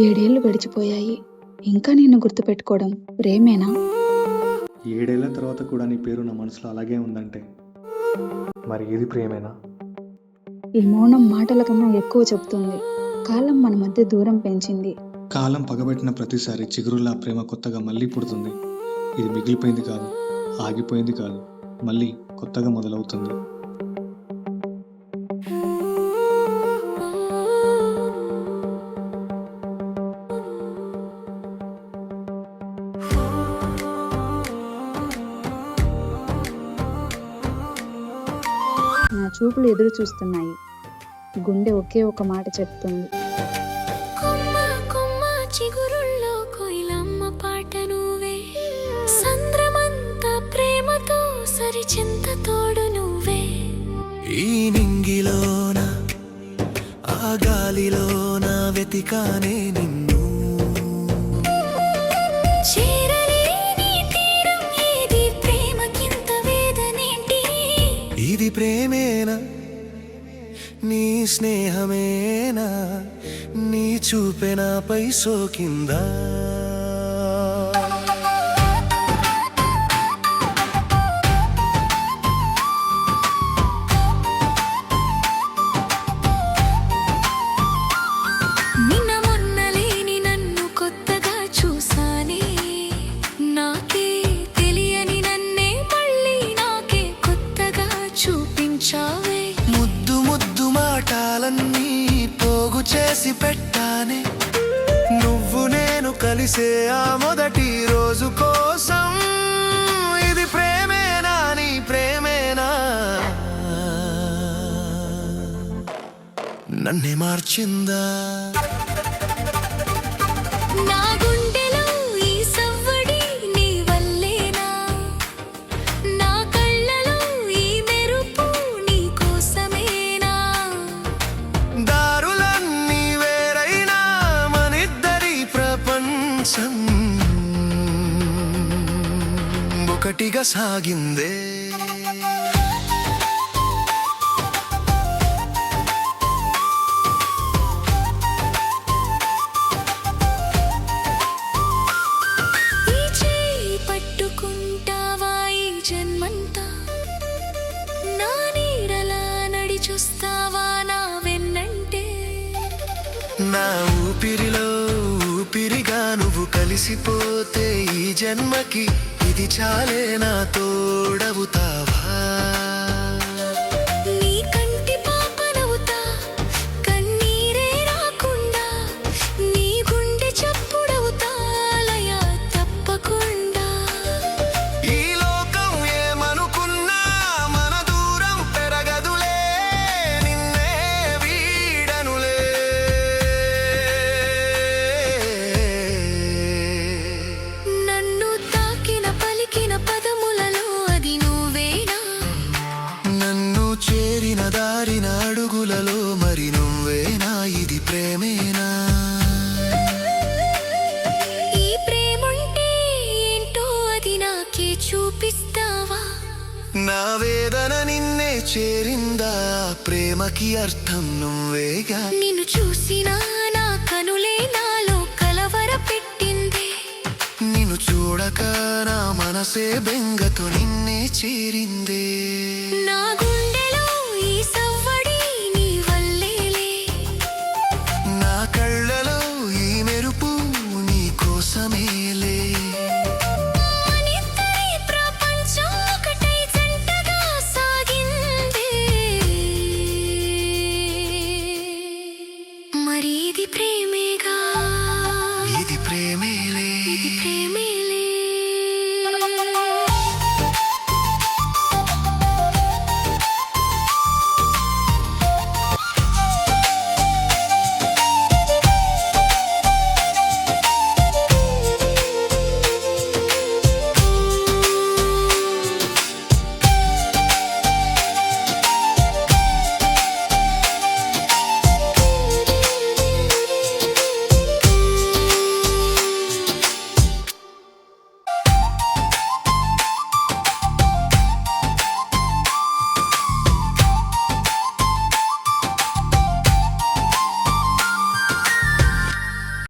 ఏడేళ్లు గడిచిపోయాయి. ఇంకా నిన్ను గుర్తుపెట్టుకోవడం ప్రేమేనా? 7 ఏళ్ల తర్వాత కూడా నీ పేరు నా మనసులో అలాగే ఉందంటే మరి ఇది ప్రేమేనా? ఈ మౌనం మాటల కన్నా ఎక్కువ చెప్తుంది. కాలం మన మధ్య దూరం పెంచింది. కాలం పగబెట్టిన ప్రతిసారి చిగురులా ప్రేమ కొత్తగా మళ్ళీ పుడుతుంది. ఇది మిగిలిపోయింది కాదు, ఆగిపోయింది కాదు, మళ్ళీ కొత్తగా మొదలవుతుంది. నా చూపులు ఎదురు చూస్తున్నాయి. గుండె ఒకే ఒక మాట చెప్తుంది. కొమ్మ కొమ్మ చిగురుల్లో కోయిలమ్మ పాట నువ్వే, సంద్రమంతా ప్రేమతో సరిచెంత తోడు నువ్వే. ఈ నింగిలోన ఆ గాలిలోన వెతికానే నిన్ను, చేరలేని తీరం ఏది, ప్రేమకింత వేదనేంటి? ఇది ప్రేమేనా, నీ స్నేహమేనా, నీ చూపే నాపై సోకిందా? నిన్న మొన్న లేని నన్ను కొత్తగా చూసానే, నాకే తెలియని నన్నే మళ్ళీ నాకే కొత్తగా చూపించావే. ముద్దు ముద్దు మాటలన్నీ పోగు చేసి పెట్టానే, నువ్వు నేను కలిసే ఆ మొదటి రోజు కోసం. ఇది ప్రేమేనా, నీ ప్రేమేనా, నన్నే మార్చిందా? నా గుండెలో ఈ సవ్వడి నీ వల్లేనా, నా కళ్ళలో ఈ మెరుపు నీ కోసమేనా? దారులన్నీ వేరైనా మనిద్దరి ప్రపంచం ఒకటిగా సాగిందే. ఈ చేయి పట్టుకుంటావా ఈ జన్మంతా, నా నీడలా నడి చూస్తావా నా వెన్నంటే? నా ఊపిరిలో ఊపిరిగా నువ్వు కలిసిపోతే ఈ జన్మకి ఇది చాలే, నా తోడవుతావా? నీ కంటి పాపనవుతా, కన్నీరే రాకుండా, నీ గుండె చప్పుడవుతా, లయ తప్పకుండా. ఈ లోకం ఏమనుకున్నా మన దూరం పెరగదులే, నిన్నే వీడనులే. నన్ను తాకిన పలికిన పదములలో అది నువ్వేనా, నన్ను చేరిన దారిన అడుగులలో మరి నువ్వేనా, ఇది ప్రేమేనా? ఈ ప్రేముంటే ఏంటో అది నాకే చూపిస్తావా? నా వేదన నిన్నే చేరిందా, ప్రేమకి అర్థం నువ్వేగా. నిన్ను చూసినా నా కనులే నాలో కలవర పెట్టిందే, నిన్ను చూడక నా మనసే బెంగతో నిన్నే చేరిందే.